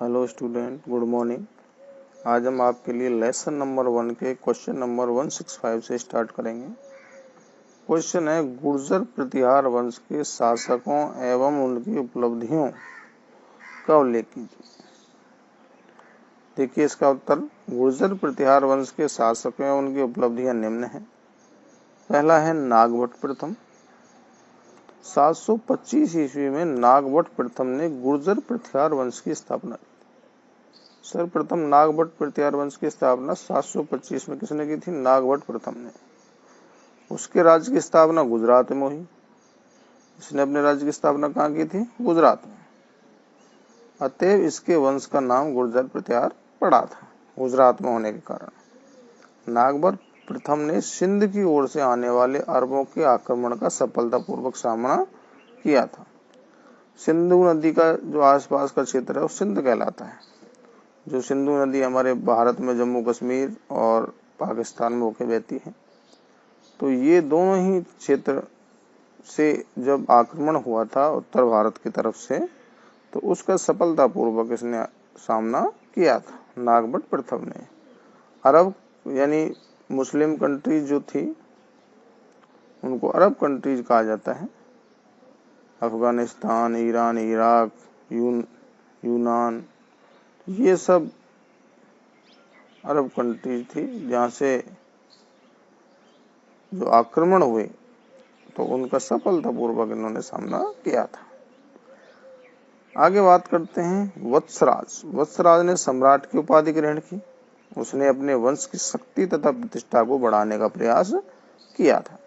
Hello student, good morning. आज हम आपके लिए लेसन नंबर 1 के क्वेश्चन नंबर 165 से स्टार्ट करेंगे। क्वेश्चन है, गुर्जर प्रतिहार वंश के शासकों एवं उनकी उपलब्धियों का उल्लेख कीजिए। देखिए इसका उत्तर, गुर्जर प्रतिहार वंश के शासकों एवं उनकी उपलब्धियां निम्न हैं। पहला है नागभट्ट प्रथम। 725 ईस्वी में नागभट्ट प्रथम ने गुर्जर प्रतिहार वंश की स्थापना की। सर्वप्रथम नागभट्ट प्रतिहार वंश की स्थापना 725 में किसने की थी? नागभट्ट प्रथम ने। उसके राज्य की स्थापना गुजरात में हुई। इसने अपने राज्य की स्थापना कहाँ की थी? गुजरात में। अतएव इसके वंश का नाम गुर्जर प्रतिहार पड़ा था, गुजरात में होने के कारण। नागभट्ट प्रथम ने सिंध की ओर से आने वाले अरबों के आक्रमण का सफलतापूर्वक सामना किया था। सिंधु नदी का जो आसपास का क्षेत्र है वो सिंध कहलाता है। जो सिंधु नदी हमारे भारत में जम्मू कश्मीर और पाकिस्तान में होकर बहती है, तो ये दोनों ही क्षेत्र से जब आक्रमण हुआ था उत्तर भारत की तरफ से, तो उसका सफलतापूर्वक इसने सामना किया था नागभट्ट प्रथम ने। अरब यानी मुस्लिम कंट्रीज जो थी उनको अरब कंट्रीज कहा जाता है। अफगानिस्तान, ईरान, इराक, यूनान, ये सब अरब कंट्रीज थी जहाँ से जो आक्रमण हुए तो उनका सफलतापूर्वक इन्होंने सामना किया था। आगे बात करते हैं वत्सराज। वत्सराज ने सम्राट की उपाधि ग्रहण की। उसने अपने वंश की शक्ति तथा प्रतिष्ठा को बढ़ाने का प्रयास किया था।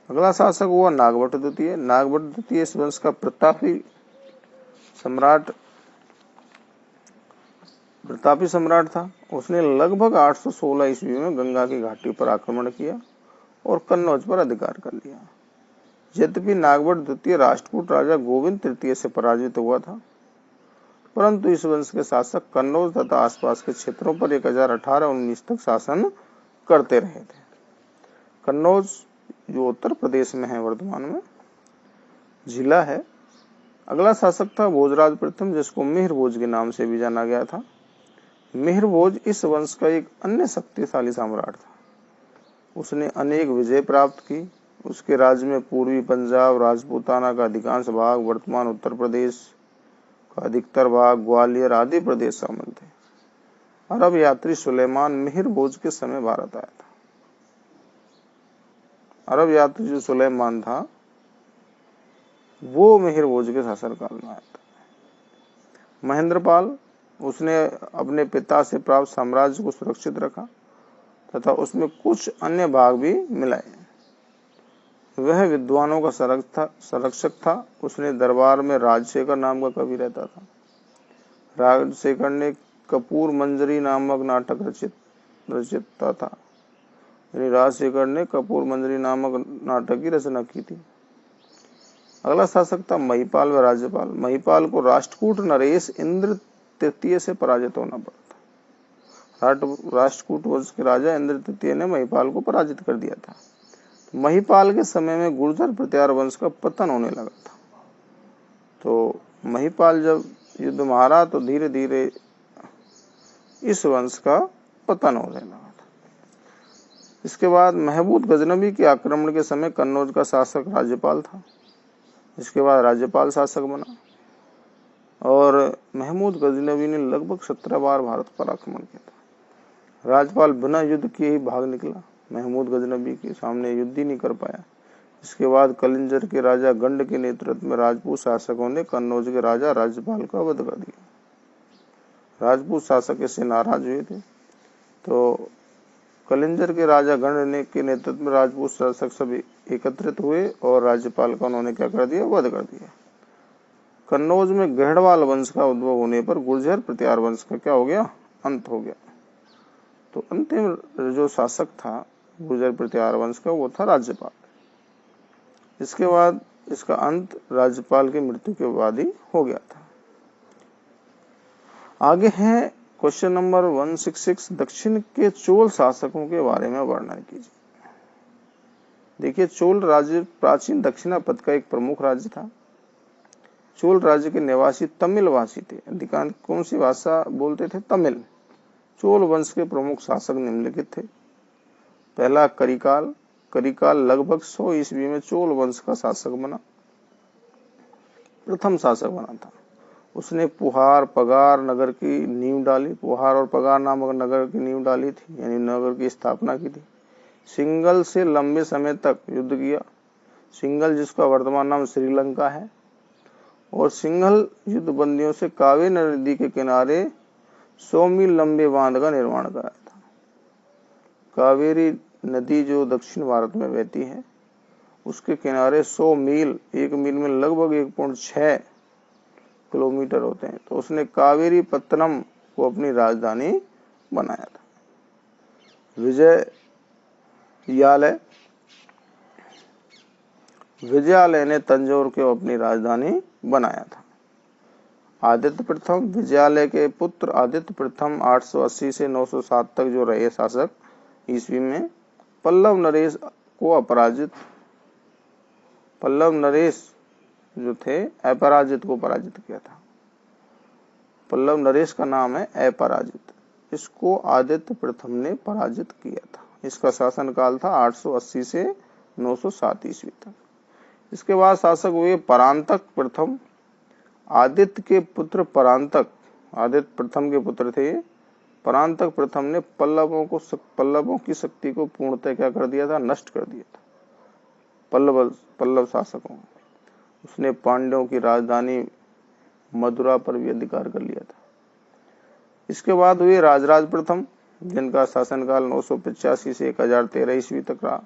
अगला शासक हुआ नागभट्ट द्वितीय। नागभट्ट द्वितीय इस वंश का प्रतापी सम्राट था। उसने लगभग 816 ईस्वी में गंगा की घाटी पर आक्रमण किया और कन्नौज पर अधिकार कर लिया। यद्यपि नागभट्ट द्वितीय राष्ट्रकूट राजा गोविंद तृतीय से पराजित हुआ था, परंतु इस वंश के शासक कन्नौज तथा आसपास के क्षेत्रों पर 1018-19 तक शासन करते रहे थे। कन्नौज जो उत्तर प्रदेश में है, वर्तमान में जिला है। अगला शासक था भोजराज प्रथम, जिसको मिहिर भोज के नाम से भी जाना गया था। मिहिर भोज इस वंश का एक अन्य शक्तिशाली सम्राट था। उसने अनेक विजय प्राप्त की। उसके राज्य में पूर्वी पंजाब, राजपूताना का अधिकांश भाग, वर्तमान उत्तर प्रदेश का अधिकतर भाग, ग्वालियर आदि प्रदेश शामिल थे। अरब यात्री सुलेमान मिहिर भोज के समय भारत आया था। अरब यात्री जो सुलेमान था वो मिहिर भोज के शासनकाल में आया था। महेंद्रपाल, उसने अपने पिता से प्राप्त साम्राज्य को सुरक्षित रखा तथा उसमें कुछ अन्य भाग भी मिलाए। वह विद्वानों का संरक्षक था। उसने दरबार में राजशेखर नाम का कवि रहता था। राजशेखर ने कपूर मंजरी नामक नाटक रचित था। यानी राजशेखर ने कपूर मंजरी नामक नाटक की रचना की थी। अगला शासक था महिपाल व राज्यपाल। महिपाल को राष्ट्रकूट नरेश इंद्र तृतीय से पराजित होना पड़ा था। राष्ट्रकूट वंश के राजा इंद्र तृतीय ने महिपाल को पराजित कर दिया था। महिपाल के समय में गुर्जर प्रतिहार वंश का पतन होने लगा था। तो महिपाल जब युद्ध में हारा तो धीरे धीरे इस वंश का पतन होने लगा था। इसके बाद महमूद गजनबी के आक्रमण के समय कन्नौज का शासक राज्यपाल था। इसके बाद राज्यपाल शासक बना और महमूद गजनबी ने लगभग 17 बार भारत पर आक्रमण किया था। राज्यपाल बिना युद्ध किए ही भाग निकला। महमूद गजनबी के सामने युद्ध ही नहीं कर पाया। इसके बाद कलिंजर के राजा गंड के नेतृत्व में राजपूत शासकों ने कन्नौज के राजा राज्यपाल का वध कर दिया। राजपूत शासक इससे नाराज हुए थे, तो कलिंजर के राजा गंड के नेतृत्व में राजपूत शासक सब एकत्रित हुए और राज्यपाल का उन्होंने क्या कर दिया? वध कर दिया। कन्नौज में गढ़वाल वंश का उद्भव होने पर गुर्जर प्रतिहार वंश का क्या हो गया? अंत हो गया। तो अंतिम जो शासक था गुर्जर प्रतिहार वंश का वो था राज्यपाल। इसके बाद इसका अंत राज्यपाल की मृत्यु के बाद ही हो गया था। आगे है क्वेश्चन नंबर 166, दक्षिण के चोल शासकों के बारे में वर्णन कीजिए। देखिए, चोल राज्य प्राचीन दक्षिणापथ का एक प्रमुख राज्य था। चोल राज्य के निवासी तमिल भाषी थे। अधिकांश कौन सी भाषा बोलते थे? तमिल। चोल वंश के प्रमुख शासक निम्नलिखित थे। पहला करिकाल। करिकाल लगभग 100 ईस्वी में चोल वंश का शासक बना, प्रथम शासक बना था। उसने पुहार पगार नगर की नींव डाली। पुहार और पगार नामक नगर की नींव डाली थी, यानी नगर की स्थापना की थी। सिंघल से लंबे समय तक युद्ध किया। सिंघल जिसका वर्तमान नाम श्रीलंका है, और सिंघल युद्ध बंदियों से कावेरी नदी के किनारे 100 मील लंबे बांध का निर्माण कराया था। कावेरी नदी जो दक्षिण भारत में बहती है, उसके किनारे 100 मील, 1 मील में लगभग 1.6 किलोमीटर होते हैं। तो उसने कावेरी पत्तनम को अपनी राजधानी बनाया था। विजयालय ने तंजौर को अपनी राजधानी बनाया था। आदित्य प्रथम। विजयालय के पुत्र आदित्य प्रथम 880 से 907 तक जो रहे शासक ईस्वी में, पल्लव नरेश जो थे अपराजित को पराजित किया था। पल्लव नरेश का नाम है अपराजित। इसको आदित्य प्रथम ने पराजित किया था। इसका शासनकाल था 880 से 907 ईस्वी तक। इसके बाद शासक हुए परांतक प्रथम। आदित्य के पुत्र परांतक, आदित्य प्रथम के पुत्र थे। परांतक प्रथम ने पल्लवों की शक्ति को पूर्णतः क्या कर दिया था? नष्ट कर दिया था। पल्लव शासकों, उसने पांड्यों की राजधानी मदुरा पर भी अधिकार कर लिया था। इसके बाद हुए राजराज प्रथम, जिनका शासनकाल 985 से 1013 ईस्वी तक रहा।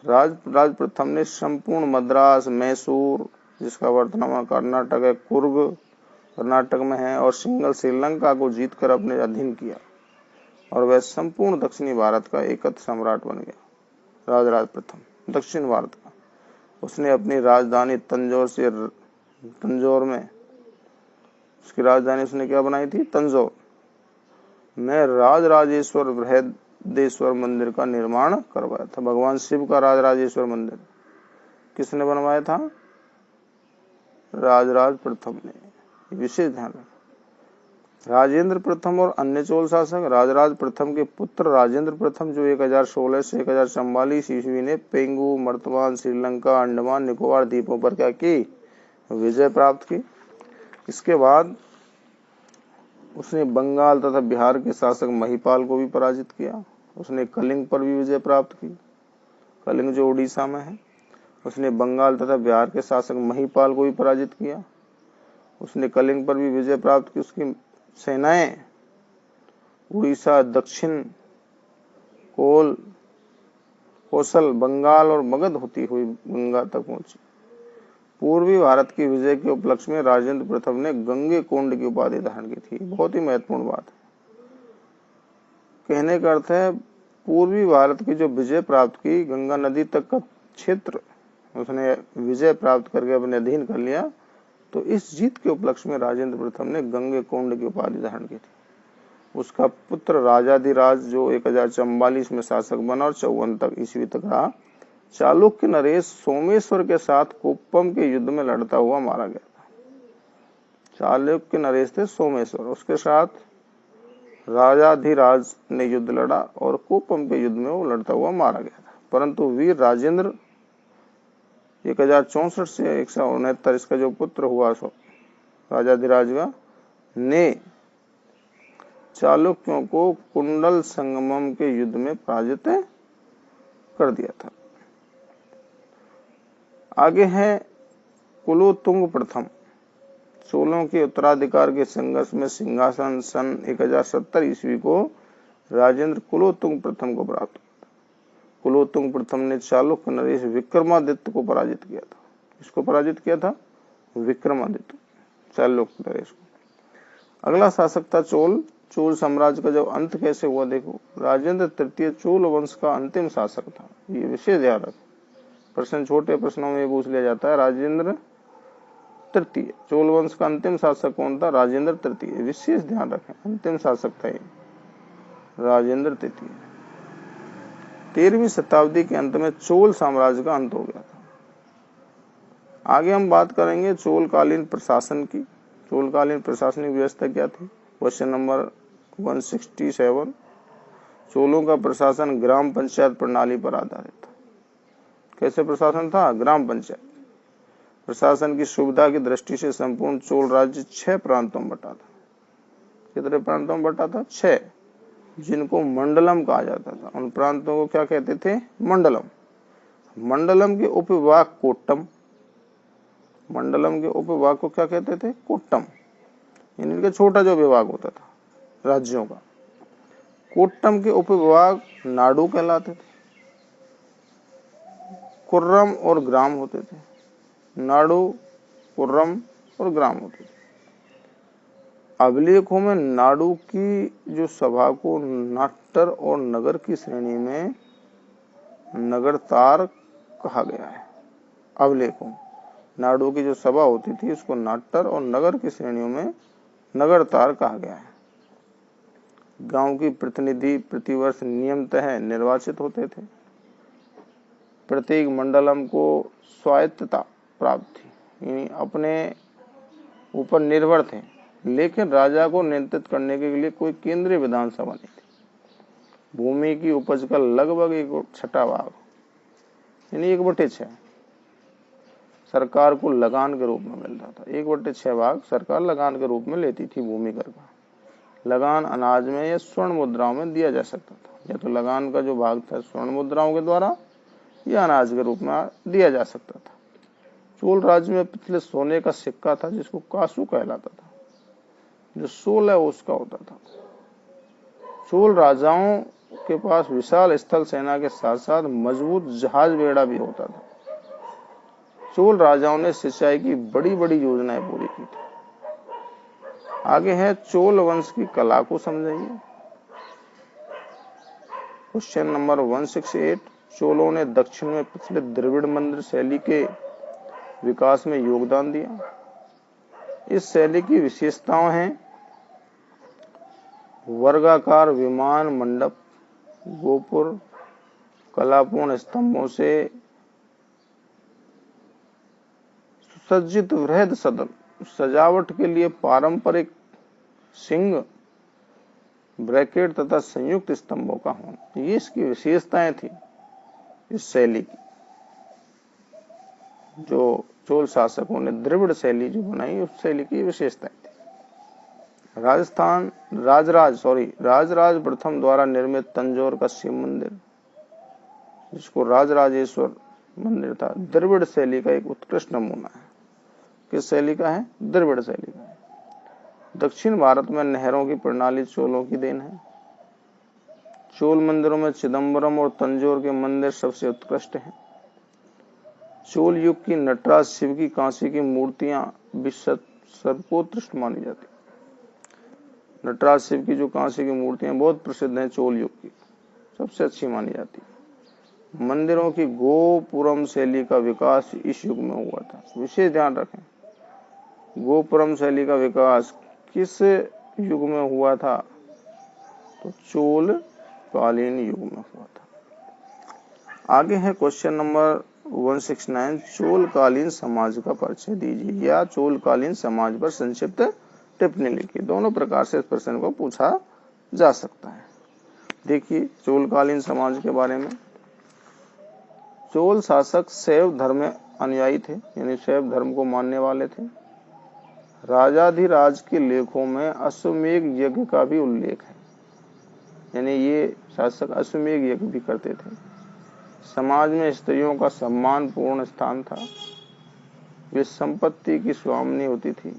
राज प्रथम ने संपूर्ण मद्रास, मैसूर जिसका वर्तमान कर्नाटक है, कुर्ग कर्नाटक में है, और सिंघल श्रीलंका को जीतकर अपने अधीन किया, और वह संपूर्ण दक्षिणी भारत का एकत्र सम्राट बन गया। राजराज प्रथम दक्षिण भारत का। उसने अपनी राजधानी तंजौर में उसकी राजधानी उसने क्या बनाई थी? तंजौर में राजराजेश्वर बृहदेश्वर मंदिर का निर्माण करवाया था। भगवान शिव का राजराजेश्वर मंदिर किसने बनवाया था? राजराज प्रथम ने। विशेष ध्यान रखें। राजेंद्र प्रथम और अन्य चोल शासक। राजराज प्रथम के पुत्र राजेंद्र प्रथम जो 1016 से 1044 ईस्वी ने पेंगू, मर्तमान, श्रीलंका, अंडमान निकोबार द्वीपों पर क्या की? विजय प्राप्त की। इसके बाद उसने बंगाल तथा बिहार के शासक महिपाल को भी पराजित किया। उसने कलिंग पर भी विजय प्राप्त की। कलिंग जो उड़ीसा में है। उसने बंगाल तथा बिहार के शासक महिपाल को भी पराजित किया। उसने कलिंग पर भी विजय प्राप्त की। उसकी सेनाएं उड़ीसा, दक्षिण कौशल, बंगाल और मगध होती हुई गंगा तक पहुंची। पूर्वी भारत की विजय के उपलक्ष्य में राजेंद्र प्रथम ने गंगे कोंड की उपाधि धारण की थी। बहुत ही महत्वपूर्ण बात है। कहने का अर्थ है पूर्वी भारत की जो विजय प्राप्त की, गंगा नदी तक का क्षेत्र उसने विजय प्राप्त करके अपने अधीन कर लिया। तो इस जीत के उपलक्ष्य में राजेंद्र प्रथम ने गंगे कोंड की उपाधि धारण की थी। उसका पुत्र राजाधिराज जो 1044 में शासक बना और 54 तक ईस्वी तक रहा, चालुक्य नरेश सोमेश्वर के साथ कोप्पम के युद्ध में लड़ता हुआ मारा गया था। चालुक्य नरेश थे सोमेश्वर, उसके साथ राजाधिराज ने युद्ध लड़ा और कोप्पम के युद्ध में वो लड़ता हुआ मारा गया था। परंतु वीर राजेंद्र 1064 से 169 इसका जो पुत्र हुआ राजाधिराज का ने चालुक्यों को कुंडल संगमम के युद्ध में पराजित कर दिया था। आगे है कुलोत्तुंग प्रथम। चोलों के उत्तराधिकार के संघर्ष में सिंहासन सन 1070 ईस्वी को राजेंद्र कुलोत्तुंग प्रथम को प्राप्त हुआ। कुलोत्तुंग प्रथम ने चालुक्य नरेश विक्रमादित्य को पराजित किया था। इसको पराजित किया था? विक्रमादित्य, चालुक्य नरेश को। अगला शासक था चोल। चोल साम्राज्य का जब अंत कैसे हुआ देखो। राजेंद्र तृतीय चोल वंश का अंतिम शासक था। ये विशेष ध्यान रखें, प्रश्न छोटे प्रश्नों में पूछ लिया जाता है। राजेंद्र तृतीय चोल वंश का अंतिम शासक कौन था? राजेंद्र तृतीय। विशेष ध्यान रखें, अंतिम शासक था ये राजेंद्र तृतीय। 13वीं शताब्दी के अंत में चोल साम्राज्य का अंत हो गया था। आगे हम बात करेंगे चोलकालीन प्रशासन की। चोलकालीन प्रशासनिक व्यवस्था क्या थी? Question number 167। चोलों का प्रशासन ग्राम पंचायत प्रणाली पर आधारित था। कैसे प्रशासन था? ग्राम पंचायत। प्रशासन की सुविधा की दृष्टि से संपूर्ण चोल राज्य 6 प्रांतों में बटा था। कितने प्रांतों में बटा था? 6, जिनको मंडलम कहा जाता था। उन प्रांतों को क्या कहते थे? मंडलम। मंडलम के उपविभाग कोट्टम। मंडलम के उपविभाग को क्या कहते थे? कोट्टम। इनका छोटा जो विभाग होता था राज्यों का। कोट्टम के उपविभाग नाडु कहलाते थे। कुर्रम और ग्राम होते थे। नाडु, कुर्रम और ग्राम होते थे। अभिलेखों में नाडु की जो सभा को नाट्टर और नगर की श्रेणी में नगरतार कहा गया है। अभिलेखों नाडु की जो सभा होती थी उसको नाट्टर और नगर की श्रेणियों में नगरतार कहा गया है। गांव की प्रतिनिधि प्रतिवर्ष नियमतः निर्वाचित होते थे। प्रत्येक मंडलम को स्वायत्तता प्राप्त थी, यानी अपने ऊपर निर्भर थे, लेकिन राजा को नियंत्रित करने के लिए कोई केंद्रीय विधानसभा नहीं थी। भूमि की उपज का लगभग 1/6 भाग, यानी 1/6 सरकार को लगान के रूप में मिल रहा था। 1/6 भाग सरकार लगान के रूप में लेती थी भूमि कर का। लगान अनाज में या स्वर्ण मुद्राओं में दिया जा सकता था। या तो लगान का जो भाग था स्वर्ण मुद्राओं के द्वारा या अनाज के रूप में दिया जा सकता था। चोल राज्य में पिछले सोने का सिक्का था जिसको कासू कहलाता था, जो सोल है उसका होता था। चोल राजाओं के पास विशाल स्थल सेना के साथ साथ मजबूत जहाज बेड़ा भी होता था। चोल राजाओं ने सिंचाई की बड़ी बड़ी योजनाएं पूरी की थी। आगे है चोल वंश की कला को समझिए। Question number 168। चोलों ने दक्षिण में पिछले द्रविड़ मंदिर शैली के विकास में योगदान दिया। इस शैली की विशेषताएं हैं वर्गाकार विमान मंडप, गोपुर, कलापूर्ण स्तंभों से सुसज्जित वृहद सदन, सजावट के लिए पारंपरिक सिंह, ब्रैकेट तथा संयुक्त स्तंभों का होना, ये इसकी विशेषताएं थी। इस शैली की जो चोल शासकों ने द्रविड़ शैली जो बनाई, उस शैली की विशेषताएं थी। राजराज प्रथम द्वारा निर्मित तंजौर का शिव मंदिर, जिसको राजराजेश्वर मंदिर था, द्रविड़ शैली का एक उत्कृष्ट नमूना है। किस शैली का है? द्रविड़ शैली का है। दक्षिण भारत में नहरों की प्रणाली चोलों की देन है। चोल मंदिरों में चिदम्बरम और तंजौर के मंदिर सबसे उत्कृष्ट हैं। चोल युग की नटराज शिव की कांसी की मूर्तियां विश्व सर्वोत्कृष्ट मानी जाती। नटराज शिव की जो कांसी की मूर्तियां बहुत प्रसिद्ध हैं, चोल युग की सबसे अच्छी मानी जाती। मंदिरों की गोपुरम शैली का विकास इस युग में हुआ था। विशेष ध्यान रखें, गोपुरम शैली का विकास किस युग में हुआ था? तो चोल कालीन युग में हुआ था। आगे है क्वेश्चन नंबर 169। चोल कालीन समाज का परिचय दीजिए या चोल कालीन समाज पर संक्षिप्त टिप्पणी लिखिए। दोनों प्रकार से इस प्रश्न को पूछा जा सकता है। देखिए चोल कालीन समाज के बारे में। चोल शासक शैव धर्म अनुयायी थे, यानी शैव धर्म को मानने वाले थे। राजाधिराज के लेखों में अश्वमेध यज्ञ का भी उल्लेख है, यानी ये शासक अश्वमेध यज्ञ भी करते थे। समाज में स्त्रियों का सम्मानपूर्ण स्थान था। वे संपत्ति की स्वामिनी होती थी।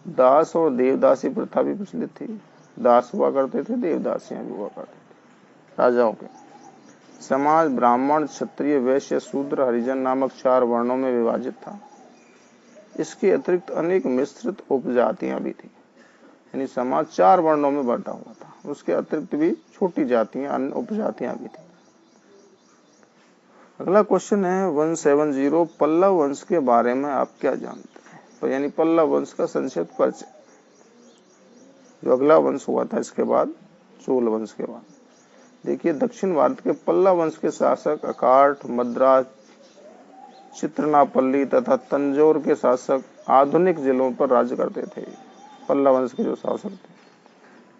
दास और देवदासी प्रथा भी प्रचलित थी। दास हुआ करते थे, देवदासियां भी हुआ करते थे राजाओं के। समाज ब्राह्मण, क्षत्रिय, वैश्य, शूद्र, हरिजन नामक 4 वर्णों में विभाजित था। इसके अतिरिक्त अनेक मिश्रित उपजातियां भी थी, यानी समाज 4 वर्णों में बंटा हुआ था। उसके अतिरिक्त भी छोटी जातियां, अन्य उपजातियां भी थी। अगला क्वेश्चन है 170। पल्लव वंश के बारे में आप क्या जानते हैं? तो यानी पल्लव वंश का संक्षिप्त परिचय, जो अगला वंश हुआ था इसके बाद, चोल वंश के बाद। देखिए दक्षिण भारत के पल्लव वंश के शासक अकाट, मद्रास, चित्रनापल्ली तथा तंजौर के शासक आधुनिक जिलों पर राज्य करते थे। पल्लव वंश के जो शासक थे,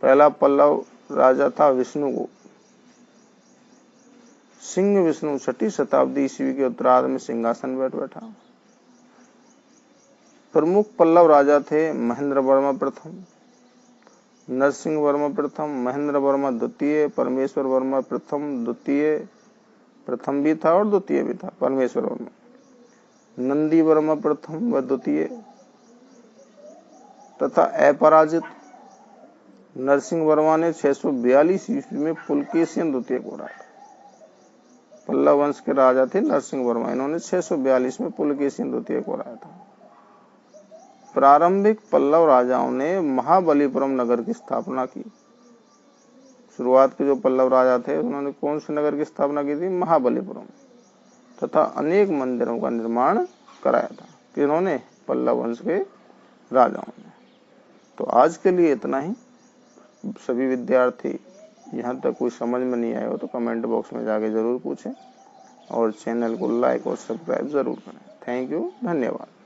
पहला पल्लव राजा था विष्णुगुप्त। सिंह विष्णु 6ठी शताब्दी ईस्वी के उत्तरार्ध में सिंहासन पर बैठा। प्रमुख पल्लव राजा थे महेंद्र वर्मा प्रथम, नरसिंह वर्मा प्रथम, महेंद्र वर्मा द्वितीय, परमेश्वर वर्मा प्रथम द्वितीय, प्रथम भी था और द्वितीय भी था परमेश्वर वर्मा, नंदी वर्मा प्रथम व द्वितीय तथा अपराजित नरसिंह वर्मा ने 642 ईस्वी में पुलकेशिन द्वितीय को हराया। पल्लव वंश के राजा थे नरसिंह वर्मा, इन्होंने 642 में पुलकेशिन द्वितीय को हराया था। प्रारंभिक पल्लव राजाओं ने महाबलीपुरम नगर की स्थापना की। शुरुआत के जो पल्लव राजा थे उन्होंने कौन से नगर की स्थापना की थी? महाबलीपुरम, तथा अनेक मंदिरों का निर्माण कराया था। किन्होंने? पल्लव वंश के राजाओं ने। तो आज के लिए इतना ही। सभी विद्यार्थी यहाँ तक कोई समझ में नहीं आया हो तो कमेंट बॉक्स में जाके जरूर पूछें और चैनल को लाइक और सब्सक्राइब जरूर करें। थैंक यू, धन्यवाद।